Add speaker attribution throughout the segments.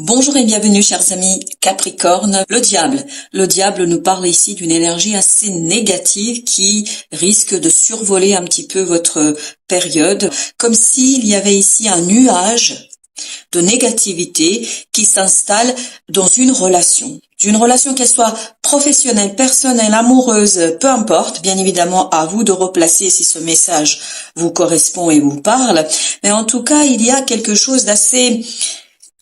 Speaker 1: Bonjour et bienvenue chers amis Capricorne. Le diable nous parle ici d'une énergie assez négative qui risque de survoler un petit peu votre période, comme s'il y avait ici un nuage de négativité qui s'installe dans une relation. D'une relation qu'elle soit professionnelle, personnelle, amoureuse, peu importe, bien évidemment à vous de replacer si ce message vous correspond et vous parle, mais en tout cas il y a quelque chose d'assez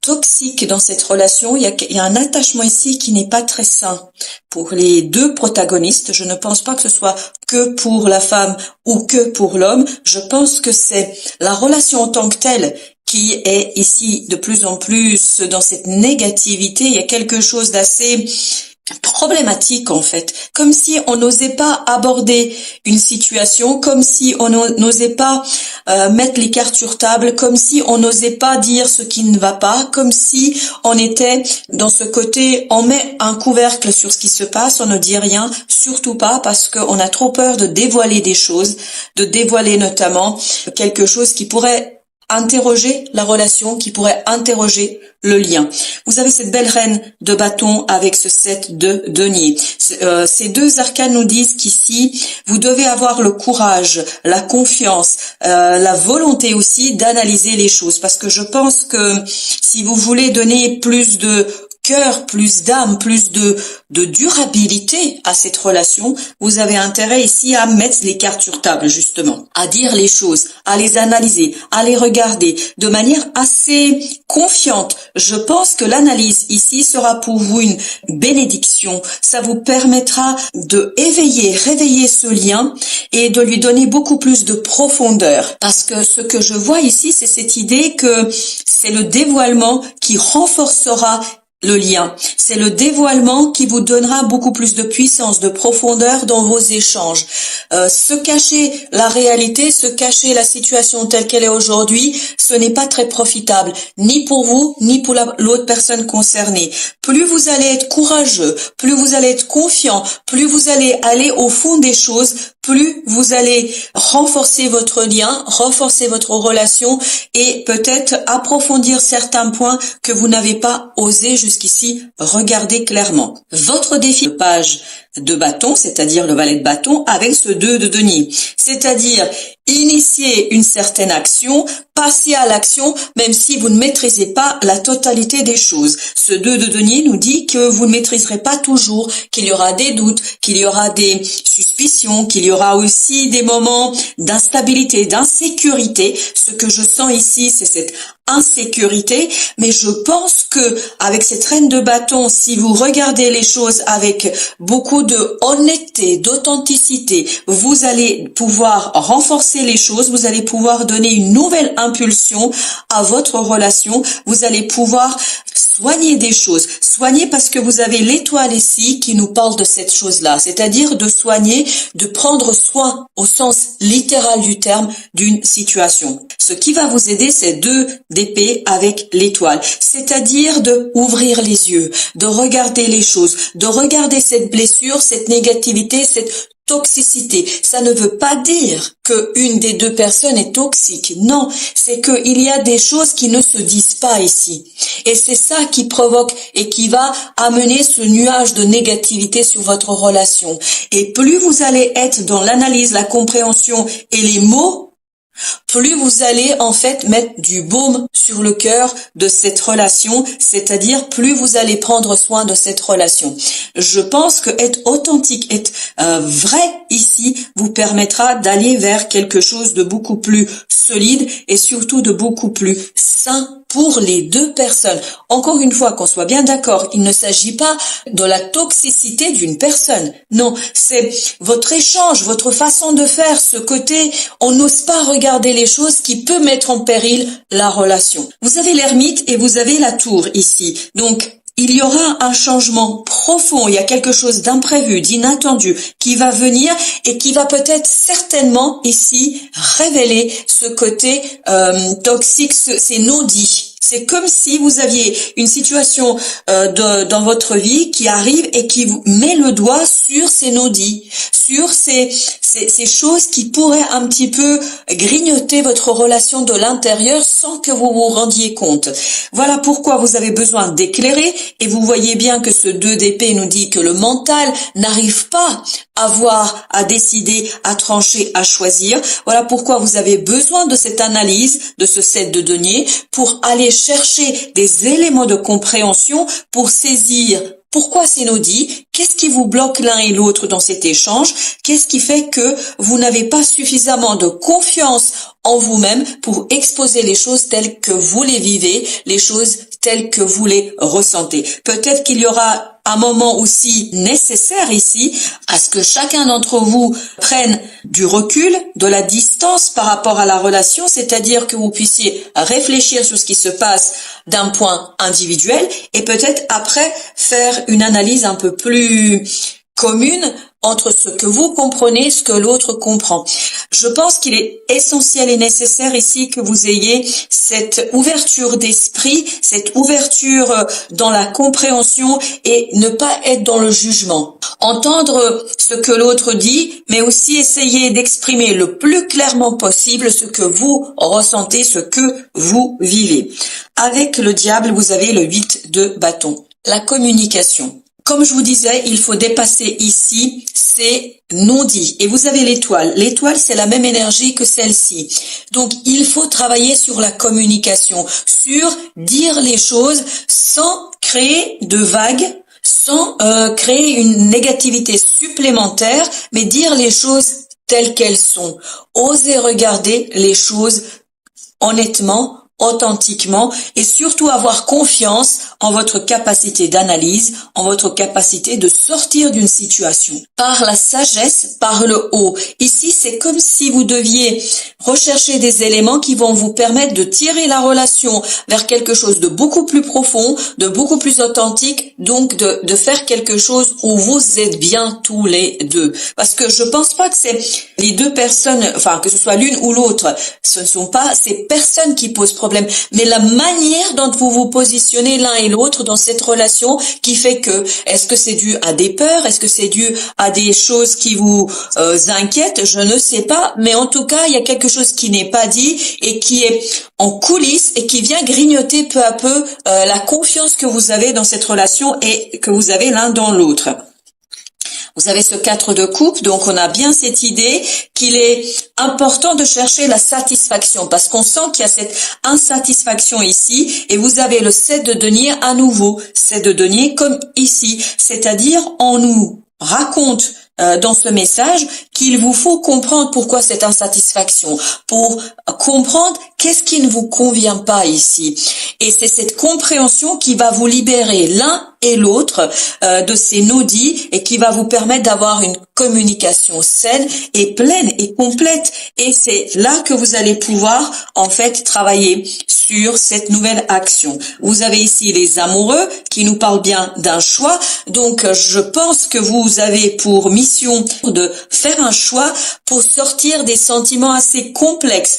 Speaker 1: toxique dans cette relation. Il y a un attachement ici qui n'est pas très sain pour les deux protagonistes. Je ne pense pas que ce soit que pour la femme ou que pour l'homme. Je pense que c'est la relation en tant que telle qui est ici de plus en plus dans cette négativité. Il y a quelque chose d'assez problématique en fait, comme si on n'osait pas aborder une situation, comme si on n'osait pas mettre les cartes sur table, comme si on n'osait pas dire ce qui ne va pas, comme si on était dans ce côté, on met un couvercle sur ce qui se passe, on ne dit rien, surtout pas parce qu'on a trop peur de dévoiler des choses, de dévoiler notamment quelque chose qui pourrait interroger la relation, qui pourrait interroger le lien. Vous avez cette belle reine de bâton avec ce 7 de denier. Ces deux arcanes nous disent qu'ici, vous devez avoir le courage, la confiance, la volonté aussi d'analyser les choses. Parce que je pense que si vous voulez donner plus de cœur, plus d'âme, plus de durabilité à cette relation, vous avez intérêt ici à mettre les cartes sur table, justement, à dire les choses, à les analyser, à les regarder de manière assez confiante. Je pense que l'analyse ici sera pour vous une bénédiction. Ça vous permettra de réveiller ce lien et de lui donner beaucoup plus de profondeur. Parce que ce que je vois ici, c'est cette idée que c'est le dévoilement qui renforcera le lien. C'est le dévoilement qui vous donnera beaucoup plus de puissance, de profondeur dans vos échanges. Se cacher la réalité, se cacher la situation telle qu'elle est aujourd'hui, ce n'est pas très profitable, ni pour vous, ni pour l'autre personne concernée. Plus vous allez être courageux, plus vous allez être confiant, plus vous allez aller au fond des choses, plus vous allez renforcer votre lien, renforcer votre relation et peut-être approfondir certains points que vous n'avez pas osé jusqu'ici regarder clairement. Votre défi de page de bâton, c'est-à-dire le valet de bâton avec ce 2 de denier, c'est-à-dire initier une certaine action, passer à l'action, même si vous ne maîtrisez pas la totalité des choses. Ce 2 de denier nous dit que vous ne maîtriserez pas toujours, qu'il y aura des doutes, qu'il y aura des suspicions, qu'il y aura aussi des moments d'instabilité, d'insécurité. Ce que je sens ici, c'est cette insécurité, mais je pense que avec cette reine de bâton, si vous regardez les choses avec beaucoup de honnêteté, d'authenticité, vous allez pouvoir renforcer les choses, vous allez pouvoir donner une nouvelle impulsion à votre relation, vous allez pouvoir soigner des choses. Soigner parce que vous avez l'étoile ici qui nous parle de cette chose-là, c'est-à-dire de soigner, de prendre soin au sens littéral du terme d'une situation. Ce qui va vous aider, c'est 2 d'épée avec l'étoile, c'est-à-dire de ouvrir les yeux, de regarder les choses, de regarder cette blessure, cette négativité, cette toxicité. Ça ne veut pas dire que une des deux personnes est toxique. Non, c'est qu'il y a des choses qui ne se disent pas ici. Et c'est ça qui provoque et qui va amener ce nuage de négativité sur votre relation. Et plus vous allez être dans l'analyse, la compréhension et les mots, plus vous allez en fait mettre du baume sur le cœur de cette relation, c'est-à-dire plus vous allez prendre soin de cette relation. Je pense que être authentique, être vrai ici vous permettra d'aller vers quelque chose de beaucoup plus solide et surtout de beaucoup plus sain pour les deux personnes. Encore une fois, qu'on soit bien d'accord, il ne s'agit pas de la toxicité d'une personne. Non, c'est votre échange, votre façon de faire, ce côté, on n'ose pas regarder les choses qui peut mettre en péril la relation. Vous avez l'ermite et vous avez la tour ici. Donc, il y aura un changement profond, il y a quelque chose d'imprévu, d'inattendu qui va venir et qui va peut-être certainement ici révéler ce côté toxique, ces non-dits. C'est comme si vous aviez une situation dans votre vie qui arrive et qui vous met le doigt sur ces non-dits, sur ces choses qui pourraient un petit peu grignoter votre relation de l'intérieur sans que vous vous rendiez compte. Voilà pourquoi vous avez besoin d'éclairer, et vous voyez bien que ce 2 d'épée nous dit que le mental n'arrive pas à voir, à décider, à trancher, à choisir. Voilà pourquoi vous avez besoin de cette analyse, de ce 7 de denier, pour aller chercher des éléments de compréhension, pour saisir pourquoi c'est non-dit, qu'est-ce qui vous bloque l'un et l'autre dans cet échange, qu'est-ce qui fait que vous n'avez pas suffisamment de confiance en vous-même pour exposer les choses telles que vous les vivez, les choses telles que vous les ressentez. Peut-être qu'il y aura un moment aussi nécessaire ici à ce que chacun d'entre vous prenne du recul, de la distance par rapport à la relation, c'est-à-dire que vous puissiez réfléchir sur ce qui se passe d'un point individuel et peut-être après faire une analyse un peu plus commune entre ce que vous comprenez et ce que l'autre comprend. Je pense qu'il est essentiel et nécessaire ici que vous ayez cette ouverture d'esprit, cette ouverture dans la compréhension et ne pas être dans le jugement. Entendre ce que l'autre dit, mais aussi essayer d'exprimer le plus clairement possible ce que vous ressentez, ce que vous vivez. Avec le diable, vous avez le 8 de bâton. La communication. Comme je vous disais, il faut dépasser ici ces non-dits. Et vous avez l'étoile. L'étoile, c'est la même énergie que celle-ci. Donc, il faut travailler sur la communication, sur dire les choses sans créer de vagues, sans créer une négativité supplémentaire, mais dire les choses telles qu'elles sont. Osez regarder les choses honnêtement, authentiquement, et surtout avoir confiance en votre capacité d'analyse, en votre capacité de sortir d'une situation. Par la sagesse, par le haut. Ici, c'est comme si vous deviez rechercher des éléments qui vont vous permettre de tirer la relation vers quelque chose de beaucoup plus profond, de beaucoup plus authentique, donc de faire quelque chose où vous êtes bien tous les deux. Parce que je pense pas que c'est les deux personnes, enfin que ce soit l'une ou l'autre, ce ne sont pas ces personnes qui posent problème, mais la manière dont vous vous positionnez l'un et l'autre dans cette relation qui fait que, est-ce que c'est dû à des peurs, est-ce que c'est dû à des choses qui vous inquiètent, je ne sais pas, mais en tout cas, il y a quelque chose qui n'est pas dit et qui est en coulisses et qui vient grignoter peu à peu la confiance que vous avez dans cette relation et que vous avez l'un dans l'autre. Vous avez ce 4 de coupe, donc on a bien cette idée qu'il est important de chercher la satisfaction parce qu'on sent qu'il y a cette insatisfaction ici et vous avez le 7 de denier à nouveau, 7 de denier comme ici, c'est-à-dire on nous raconte dans ce message qu'il vous faut comprendre pourquoi cette insatisfaction, pour comprendre qu'est-ce qui ne vous convient pas ici. Et c'est cette compréhension qui va vous libérer l'un et l'autre de ces non-dits et qui va vous permettre d'avoir une communication saine et pleine et complète. Et c'est là que vous allez pouvoir en fait travailler sur cette nouvelle action. Vous avez ici les amoureux qui nous parlent bien d'un choix. Donc je pense que vous avez pour mission de faire un choix pour sortir des sentiments assez complexes.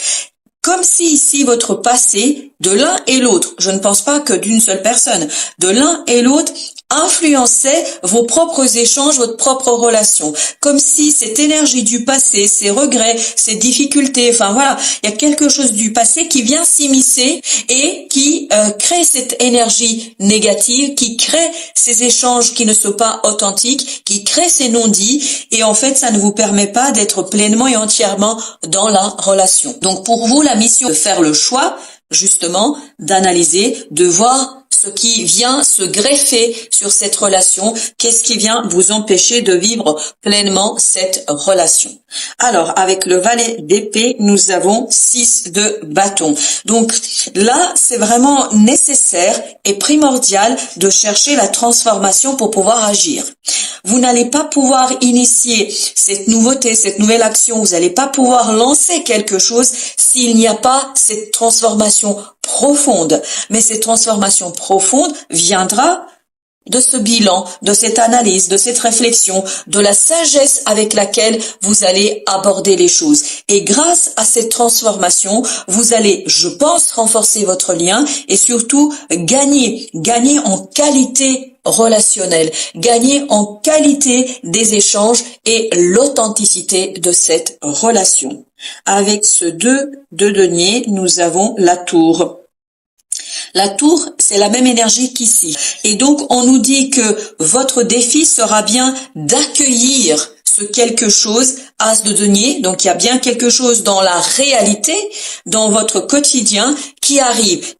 Speaker 1: Comme si ici votre passé, de l'un et l'autre, je ne pense pas que d'une seule personne, de l'un et l'autre, influençait vos propres échanges, votre propre relation. Comme si cette énergie du passé, ces regrets, ces difficultés, enfin voilà, il y a quelque chose du passé qui vient s'immiscer et qui crée cette énergie négative, qui crée ces échanges qui ne sont pas authentiques, qui crée ces non-dits et en fait ça ne vous permet pas d'être pleinement et entièrement dans la relation. Donc pour vous, la mission de faire le choix, justement, d'analyser, de voir ce qui vient se greffer sur cette relation, qu'est-ce qui vient vous empêcher de vivre pleinement cette relation. Alors, avec le valet d'épée, nous avons 6 de bâton. Donc là, c'est vraiment nécessaire et primordial de chercher la transformation pour pouvoir agir. Vous n'allez pas pouvoir initier cette nouveauté, cette nouvelle action, vous n'allez pas pouvoir lancer quelque chose s'il n'y a pas cette transformation profonde. Mais cette transformation profonde viendra de ce bilan, de cette analyse, de cette réflexion, de la sagesse avec laquelle vous allez aborder les choses. Et grâce à cette transformation, vous allez, je pense, renforcer votre lien et surtout gagner en qualité relationnelle, gagner en qualité des échanges et l'authenticité de cette relation. Avec ce 2 de denier, nous avons la tour. La tour, c'est la même énergie qu'ici. Et donc, on nous dit que votre défi sera bien d'accueillir ce quelque chose, as de denier. Donc, il y a bien quelque chose dans la réalité, dans votre quotidien, qui arrive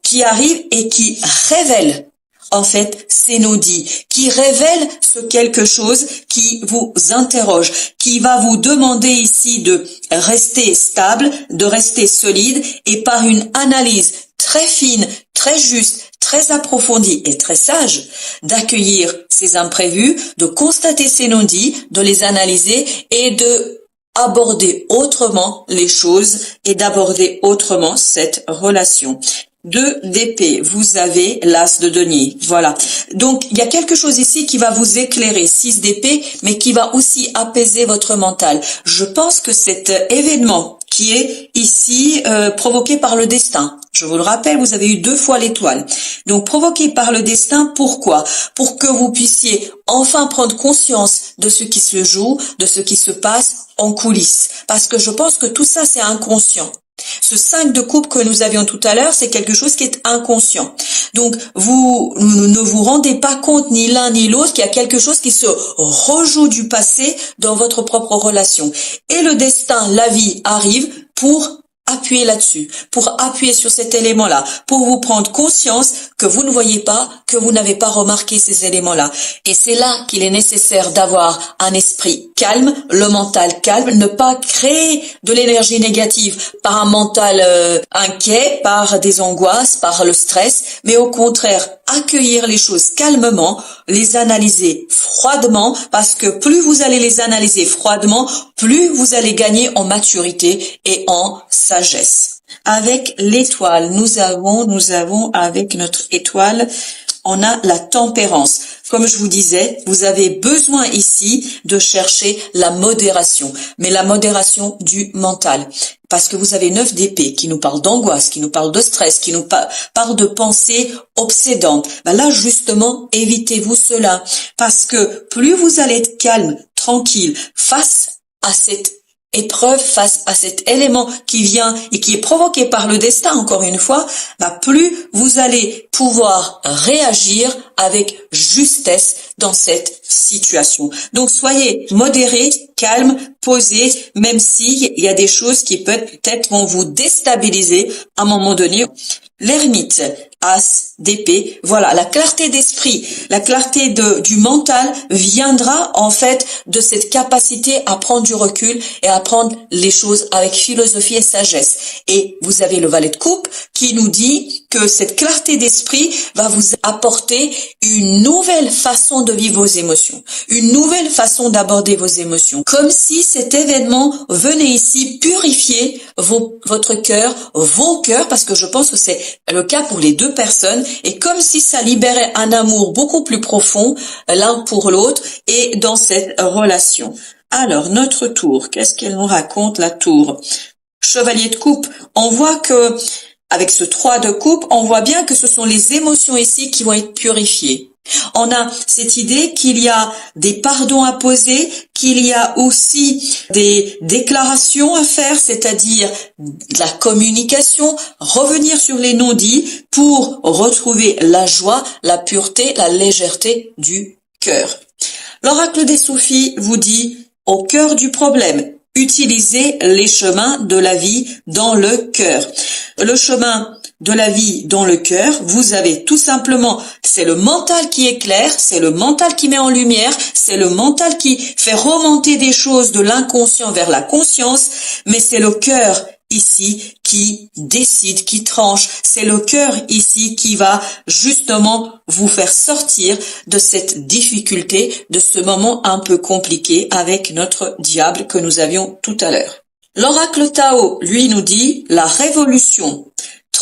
Speaker 1: et qui révèle. En fait, c'est nos dits, qui révèle ce quelque chose qui vous interroge, qui va vous demander ici de rester stable, de rester solide et par une analyse très fine, très juste, très approfondie et très sage, d'accueillir ces imprévus, de constater ces non-dits, de les analyser et de aborder autrement les choses et d'aborder autrement cette relation. 2 d'épée, vous avez l'as de denier. Voilà. Donc, il y a quelque chose ici qui va vous éclairer, 6 d'épée, mais qui va aussi apaiser votre mental. Je pense que cet événement qui est ici provoqué par le destin. Je vous le rappelle, vous avez eu 2 fois l'étoile. Donc, provoqué par le destin, pourquoi? Pour que vous puissiez enfin prendre conscience de ce qui se joue, de ce qui se passe en coulisses. Parce que je pense que tout ça, c'est inconscient. Ce 5 de coupe que nous avions tout à l'heure, c'est quelque chose qui est inconscient. Donc, vous ne vous rendez pas compte ni l'un ni l'autre qu'il y a quelque chose qui se rejoue du passé dans votre propre relation. Et le destin, la vie arrive pour appuyer là-dessus, pour appuyer sur cet élément-là, pour vous prendre conscience que vous ne voyez pas, que vous n'avez pas remarqué ces éléments-là. Et c'est là qu'il est nécessaire d'avoir un esprit calme, le mental calme, ne pas créer de l'énergie négative par un mental inquiet, par des angoisses, par le stress, mais au contraire, accueillir les choses calmement, les analyser froidement, parce que plus vous allez les analyser froidement, plus vous allez gagner en maturité et en sagesse. Avec l'étoile, nous avons avec notre étoile, on a la tempérance. Comme je vous disais, vous avez besoin ici de chercher la modération, mais la modération du mental. Parce que vous avez 9 d'épée qui nous parle d'angoisse, qui nous parle de stress, qui nous parle de pensées obsédantes. Là, justement, évitez-vous cela. Parce que plus vous allez être calme, tranquille, face à cette épreuve, face à cet élément qui vient et qui est provoqué par le destin, encore une fois, plus vous allez pouvoir réagir avec justesse dans cette situation. Donc, soyez modéré, calme, posé, même s'il y a des choses qui peut-être vont vous déstabiliser à un moment donné. L'ermite, as d'épée, voilà, la clarté d'esprit, la clarté du mental viendra en fait de cette capacité à prendre du recul et à prendre les choses avec philosophie et sagesse. Et vous avez le valet de coupe qui nous dit que cette clarté d'esprit va vous apporter une nouvelle façon de vivre vos émotions, une nouvelle façon d'aborder vos émotions, comme si cet événement venait ici purifier votre cœur, vos cœurs, parce que je pense que c'est le cas pour les 2 personnes, et comme si ça libérait un amour beaucoup plus profond l'un pour l'autre et dans cette relation. Alors, notre tour, qu'est-ce qu'elle nous raconte, la tour? Chevalier de coupe, on voit que, avec ce 3 de coupe, on voit bien que ce sont les émotions ici qui vont être purifiées. On a cette idée qu'il y a des pardons à poser, qu'il y a aussi des déclarations à faire, c'est-à-dire de la communication, revenir sur les non-dits pour retrouver la joie, la pureté, la légèreté du cœur. L'oracle des Soufis vous dit, au cœur du problème, utilisez les chemins de la vie dans le cœur. Le chemin de la vie dans le cœur, vous avez tout simplement, c'est le mental qui éclaire, c'est le mental qui met en lumière, c'est le mental qui fait remonter des choses de l'inconscient vers la conscience, mais c'est le cœur ici qui décide, qui tranche. C'est le cœur ici qui va justement vous faire sortir de cette difficulté, de ce moment un peu compliqué avec notre diable que nous avions tout à l'heure. L'oracle Tao, lui, nous dit la révolution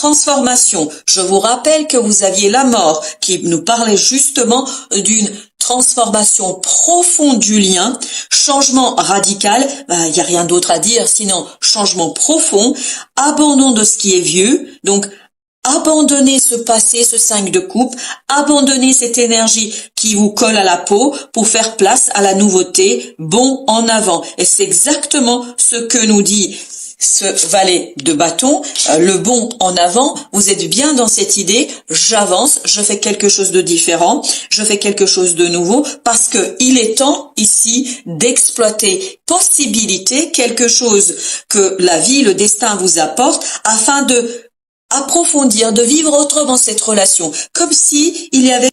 Speaker 1: transformation. Je vous rappelle que vous aviez la mort qui nous parlait justement d'une transformation profonde du lien, changement radical, il n'y a rien d'autre à dire sinon changement profond, abandon de ce qui est vieux, donc abandonnez ce passé, ce 5 de coupe, abandonnez cette énergie qui vous colle à la peau pour faire place à la nouveauté, bond en avant. Et c'est exactement ce que nous dit ce valet de bâton, le bond en avant. Vous êtes bien dans cette idée, j'avance, je fais quelque chose de différent, je fais quelque chose de nouveau, parce que il est temps ici d'exploiter possibilité, quelque chose que la vie, le destin vous apporte, afin de approfondir, de vivre autrement cette relation, comme si il y avait